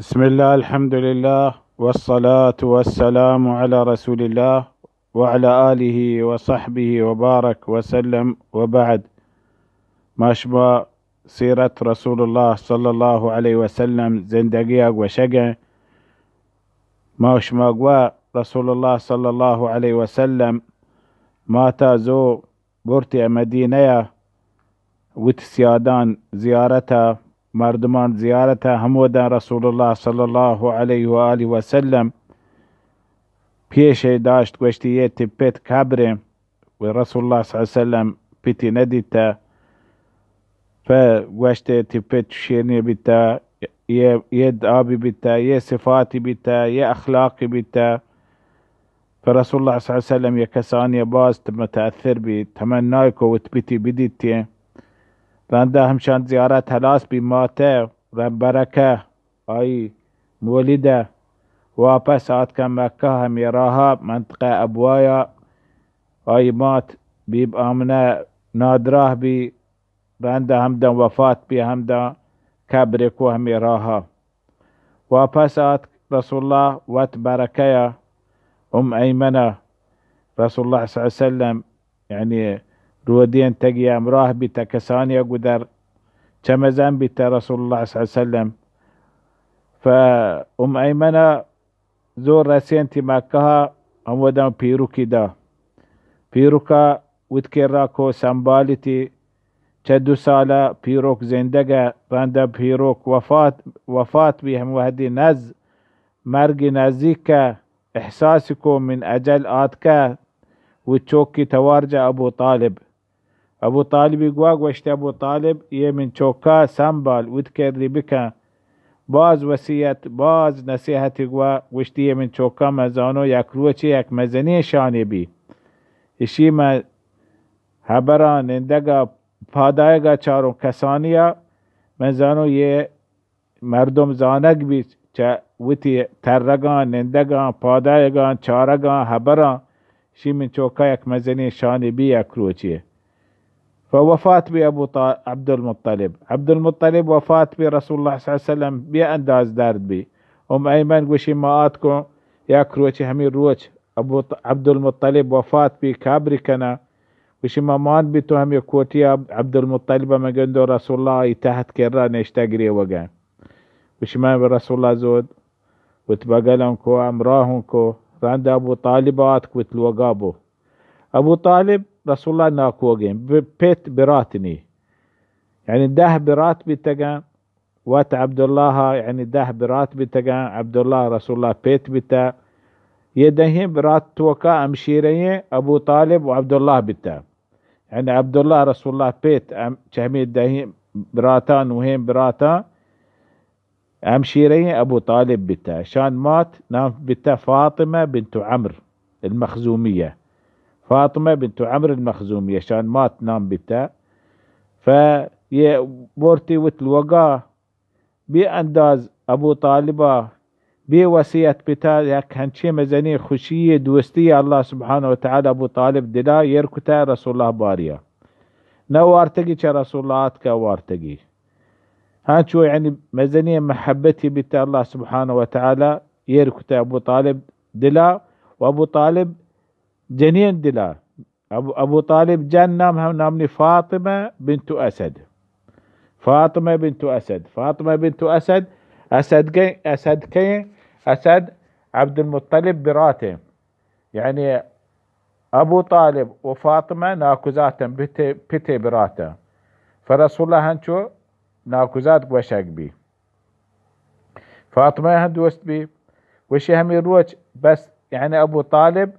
بسم الله، الحمد لله، والصلاة والسلام على رسول الله وعلى آله وصحبه وبارك وسلم، وبعد. ما شبه سيرة رسول الله صلى الله عليه وسلم زندقيق وشقة ما شما رسول الله صلى الله عليه وسلم ما تازو بورتي مدينة وتسيادان زيارتها مردمان زيارته همودا رسول الله صلى الله عليه وآله وسلم بيشي داشت قوشتي تبت كبره ورسول الله صلى الله عليه وسلم بيتي نديتا فقوشتي تبت شيرني بتا يد آبي بتا يا صفاتي بتا يا أخلاقي بتا. فرسول الله صلى الله عليه وسلم يكساني باز متأثر بتمنايكو وتبتي بديتي رانده همشان زيارت هلاس بماته بركه اي مولده واپس آت که مکه هم يراها منطقه ابوايا اي مات بيب آمنه نادراه بي رانده همدا وفات بي همدا كبركو هم يراها واپس آت رسول الله وات بركه ايمنه رسول الله صلى الله عليه وسلم يعني رودين تقيا مراه بتا كسانيا قدر كمزان بتا رسول الله صلى الله عليه وسلم. ايمنه زور رسينتي مكها هم ودام بيروكي دا بيروكا وتكراكو سنبالتي چدو سالة بيروك زندگه رانده بيروك وفات بهم وهدي نز مرقي نزيك احساسكو من اجل آتكا وتشوكي توارجة ابو طالب يقواق واشت ابو طالب يه من چوكا سنبال وتكري بكا باز وسيت باز نصيحت يقوا واشتيه من چوكا مزانو يكروچي يك مزني شاني بي اشي ما هبران نندگا پادائگا چارون کسانیا مزانو يه مردم زانگ بي چه وتي ترگان نندگان پادائگان چارگان هبران شي من چوكا يك مزني شاني بي يكروچي. فوفات بأبو عبد المطلب وفات برسول الله صلى الله عليه وسلم بأنداز دارد بي أيمن وشي مااتكو ياكروچي همي روچ أبو عبد المطلب وفات بي كابري كنا وشي مان بي تو همي كوتي عبد المطلب ما قندو رسول الله تحت كرا نشتاقري وقان وشي ما برسول الله زود وتبقلن كو امراهن كو راند أبو طالبات وتلوقابو أبو طالب رسول الله ناكوغين بيت براتني يعني ده برات بتجان وات عبد الله يعني ده برات بتجان عبد الله رسول الله بيت بتا يدهين برات توكا أمشيرية أبو طالب وعبد الله بتا يعني عبد الله رسول الله بيت شهمي دهين براتان وهين براتا أمشيرية أبو طالب بتا شان مات نام بتا فاطمة بنت عمرو المخزومية فاطمة بنت عمرو المخزومية شان مات نام بتا بورتي وتلوقا بأنداز أبو طالبة بوسية بتا يك هنشي مزني خشية دوستية الله سبحانه وتعالى أبو طالب دلا يركتا رسول الله باريا نوارتقي چا رسول الله آتكا وارتقي هانشو يعني مزنية محبتي بتا الله سبحانه وتعالى يركتا أبو طالب دلا وأبو طالب جنين دلا أبو طالب جن نامني فاطمة بنت أسد أسد عبد المطلب براته يعني أبو طالب وفاطمة ناكوزات بتي براته فرسول الله هنشو ناكوزات وشاق بي فاطمة هندوست بي وشي هم يروج بس يعني أبو طالب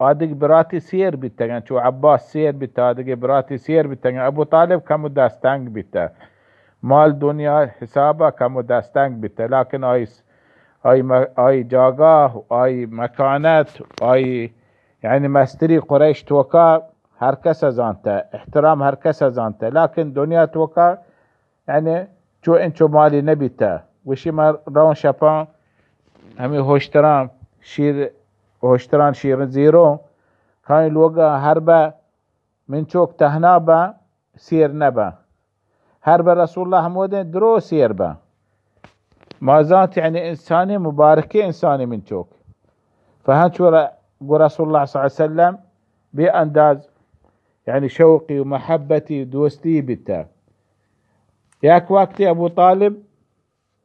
هادق براتي سير بيتا شو عباس سير بيتا هادق براتي سير بيتا أبو طالب كمو داستانق بيتا مال دنيا حسابه كمو داستانق بيتا لكن اي جاگاه اي مكانات اي يعني مستري قريش توكا هر کس زانته احترام هر کس زانته لكن دنيا توكا يعني شو انشو مالي نبيتا وشي ما رون شابان همي هوشتران شير زيرو كان الوقا هربا من شوك تهنابا سير نبا هربا رسول الله همودين درو سير با ما زالت يعني إنساني مباركة إنساني من توك. فهنشو رسول الله صلى الله عليه وسلم بأنداز يعني شوقي ومحبتي ودوستي بتا. ياك وقتي أبو طالب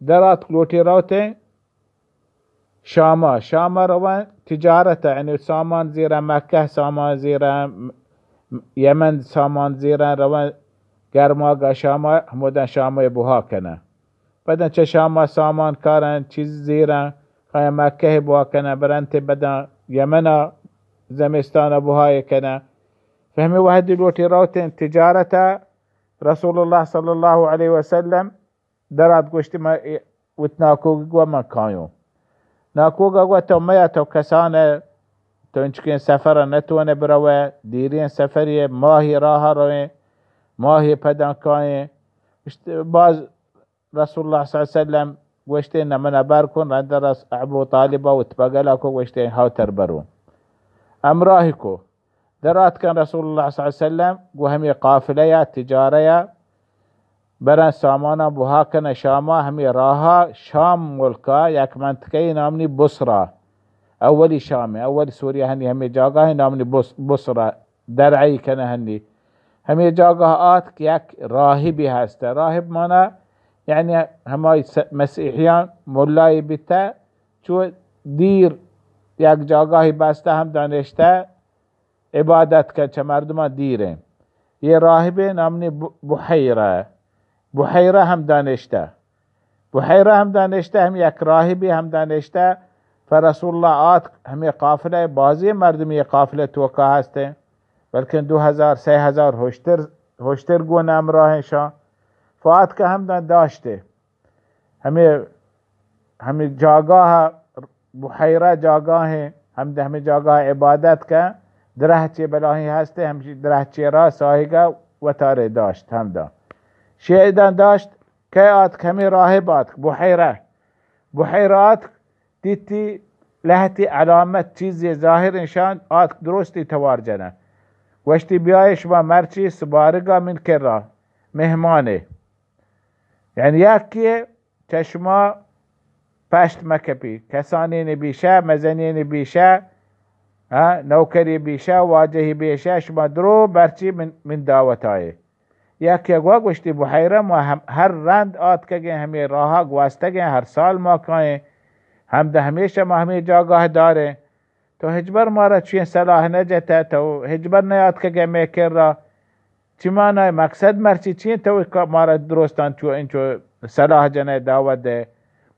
درات كلوتي روتي شاما روان تجارته يعني سامان زيرا مكة سامان زيرا يمن سامان زيرا روان گرماغا شاما همودن شاما بوها کنه بدن چه شاما سامان کارن چیز زیرا خواهی مکه بوها کنه برنت بدن یمن زمستان بوها کنه فهمي واحد دلوقتي روتين تجارته رسول الله صلى الله عليه وسلم درات قشت ما وتناكوغ وما كايو ناكوغ وتو ميا تو كسانه تو انچكين سفر نتونه بروه ديرين سفريه ماهي راها روه ماهي پدن كاين باز رسول الله صلى الله عليه وسلم وشتين من بركن رند رس ابو طالب وتبقلكو وشتين هاوتر برون امراهكو درات كان رسول الله صلى الله عليه وسلم وهمي قافلة تجارية برن سامانا بوها كان شاما همي راها شام ملكا يك منطقه نامني بصرة اولي شامي اول سوريا هني همي جاگاه نامني بصرة درعي كان هني همي جاگاه آت يك راهبي هسته راهب مانا يعني هماي مسيحيان مولاي بتا چو دير يك جاگاهي بسته هم دانشته عبادت که چه مردم دیره یه راهبه نامنی بحیره هم دانشته هم یک راهبی هم دانشته فرسول الله آت همی قافله بازی مردمی قافله توقع هسته بلکن 2000-3000 هشتر گونه امراهشان فآت که هم داشته همی جاگاه بحیره جاگاه همی جاگاه عبادت که درهچه بلاهی هسته همچی درهچه را ساهیگا و تاره داشت هم دا شیدن داشت که آت کمی راهبات بحیرات دیتی لحتی علامت چیزی ظاهر انشان آت درستی توار جنه وشتی بیایش و مرچی سبارگا من کرا مهمانه یعنی یکیه چشما پشت مکپی کسانی نبیشه مزنی نبیشه نوکری بیشه واجهی بیشه شما درو برچی من دعوتای یکی گوشتی بحیره ما هر رند آت که همی راها گواسته گه هر سال ما کائیں هم ده همیشه ما همی جاگاه داره تو هجبر ما را چین صلاح نجته تو هجبر نیاد که میکر را چی معنی مقصد مرچی چین تو ما را درستان چو اینچو صلاح جنه دعوت ده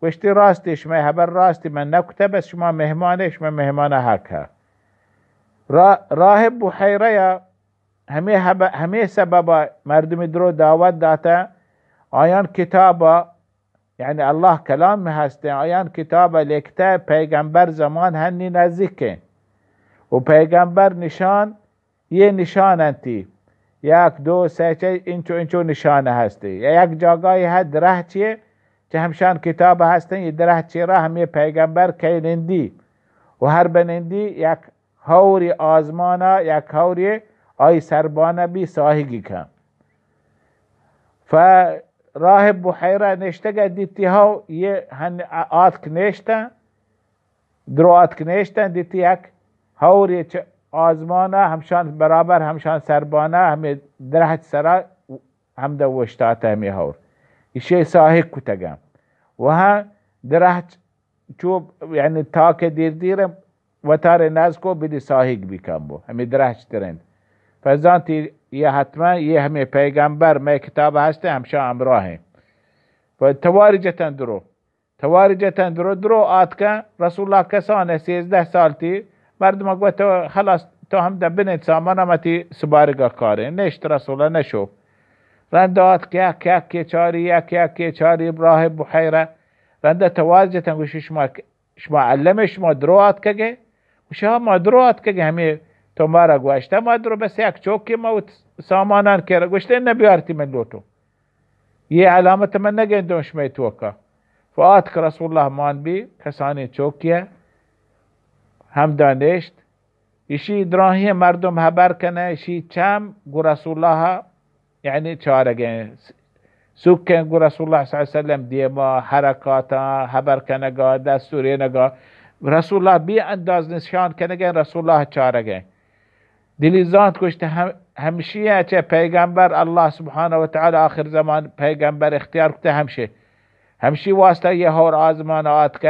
گوشتی راستی شما هبر راستی من نکته بس شما مهمانه شما مهمانه حق ها راهب بحیره همه سبب مردمی درو دعوت داته آیان کتابا یعنی الله کلام هسته آیان کتابا لکته پیغمبر زمان هنی نزدیکه و پیغمبر نشان یه نشان انتی یک دو سه چه اینچو نشانه هسته یک جاگاهی هست درح چیه چه همشان کتاب هستن یه درح چیه را همه پیغمبر کینندی و هر بنندی یک هوری آزمانا یک هوری آی سربانه بی ساهگی کن فراهب بحیره نشته دیتی ها یه هن آت کنشتن درو آت کنشتن دیتی یک هوری آزمانا همشان برابر همشان سربانه همه درحت سرا هم دوشتاته همی هور ایشه ساهگ کتگم و ها درحت چوب یعنی تاک دیر و تار نازکو بدی ساهگ بیکن بو همی درحت ترند فزانتی یه حتما یه همی پیغمبر می کتاب هسته همشا امراهه و توارجتن درو آت کن رسول الله کسانه 13 سالتی مردم اگوه تو خلاص تو هم ده بنید سامان همتی سبارگا کاره نشت رسول الله نشو رنده آت که چاری ابراهیم بحیره رنده توارجتن گوشی شما علمه شما درو آت که وشها ما درو آت که همه تو مارا گوشته ما درو بس یک چوکی ما سامانان که گوشته نبیارتی من لوتو یه علامت من نگندون شما توکا فآت که رسول الله مان بی کسانی چوکیه هم دانشت ایشی دراهی مردم حبر کنه ایشی چم گو رسول الله یعنی چارگه سكن قول رسول الله صلى الله عليه وسلم ديما حركاتا هبر كنگا دستوری نگا رسول الله بی انداز نشان کنگا رسول الله چارگا دلیزانت کشت همشیه چه پیغمبر الله سبحانه و تعالی آخر زمان پیغمبر اختیار کته همشی واسطه یه هور آزمانات که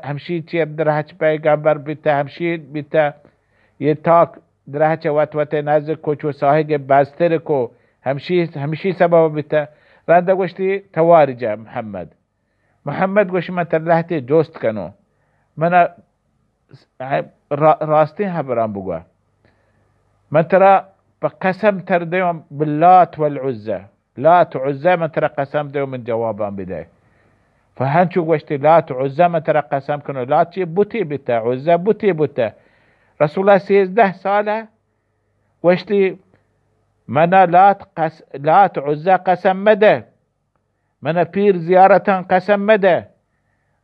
همشی چه درهچ پیغمبر بیته همشی بیته یه تاک درهچ وت نزد کوچ و ساهگ بستر کو همشی سبب بیته رنده گوشتی توارجه محمد گوشتی من ترلحتی جوست کنو من راستین حبران بگوه من ترى قسم ترديهم باللات والعزة لات وعزة من ترى قسم ديهم من جوابان بداية فهنشو قوشتي لات وعزة من ترى قسم كنو لات بوتي بتا عزة بوتي بتا رسول الله 13 سالة قوشتي منا لات عزة قسم مدى منا بير زيارة قسم مدى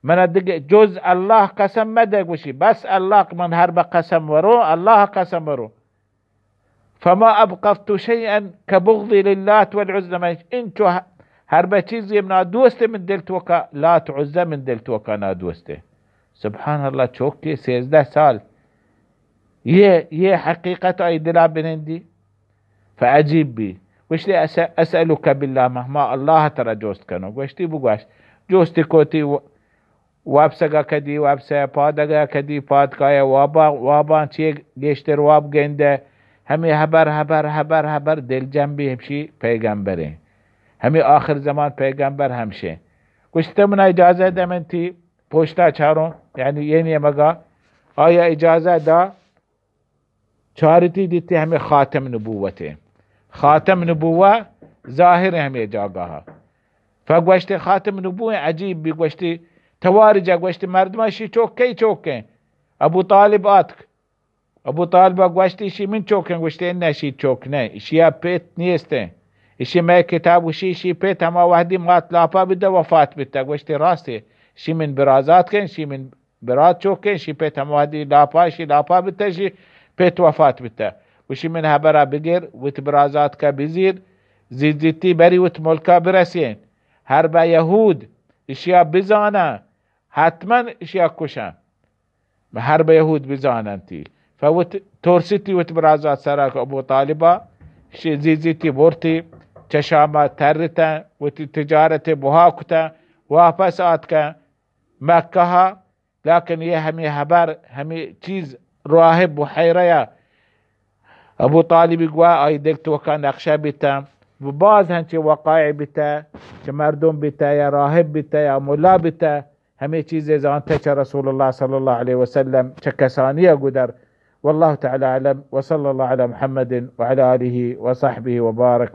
منا جزء الله قسم مدى قوشي بس الله من هرب قسم ورو الله قسم ورو فما أبقفت شيئا كبغضي للات والعزة ما انتو هربا چیزی من دوسته من دلتوكا لات عزة من دلتوكا نادوسته سبحان الله چوكي 13 سال يه حقيقة اي دلا بنندي فأجيب بي وشتي أسألك بالله مهما الله ترى جوست كانو وشتي بقواش جوستي كوتي وابسگا کدی وابسا پادگا کدی پادکایا وابان چی گشتر واب گنده همه هبر دل جنبی همشی پیغمبره همه آخر زمان پیغمبر همشه گوشته من اجازه دمنتی پوشتا چارون یعنی یعنی مگا آیا اجازه دا چارتی دیتی همه خاتم نبوته خاتم نبوه ظاهر همه جاگاها فگوشته خاتم نبوه عجیب بی گوشته توارجه گوشته مردمشی چوکه ابو طالب آتک ابو طالب گوشتی شی من چوکن گوشتی نه شی چوک نه اشیا پیت نیسته اشی ما کتاب وشی شی پیت اما وحدی مات لاپا بده وفات بده گوشتی راسته شی من برازات کن شی من برات چوکن شی پیت اما وحدی لاپا بده شی پیت وفات بده وشی من هبرا بگیر وت برازات کا بزیر زیدتی بری وت ملکا برسین هر با یهود اشیا بزانه حتما اشیا کشن هر با یهود بزانن تی فوت تورسيتي وتبرازات سراك ابو طالبة زيزيتي بورتي چشاما ترتا وتجارة بهاكتا وافساتك مكها لكن ये हमें हबर हमें चीज راهب بحيرة ابو طالب قوا اي دلت وكان نقشة بتا وبعض هنشي وقائع بتا مردم بتا يا راهب بتا يا ملا بتا همه چیز زانته رسول الله صلى الله عليه وسلم چکسانیه قدر والله تعالى أعلم وصلى الله على محمد وعلى آله وصحبه وبارك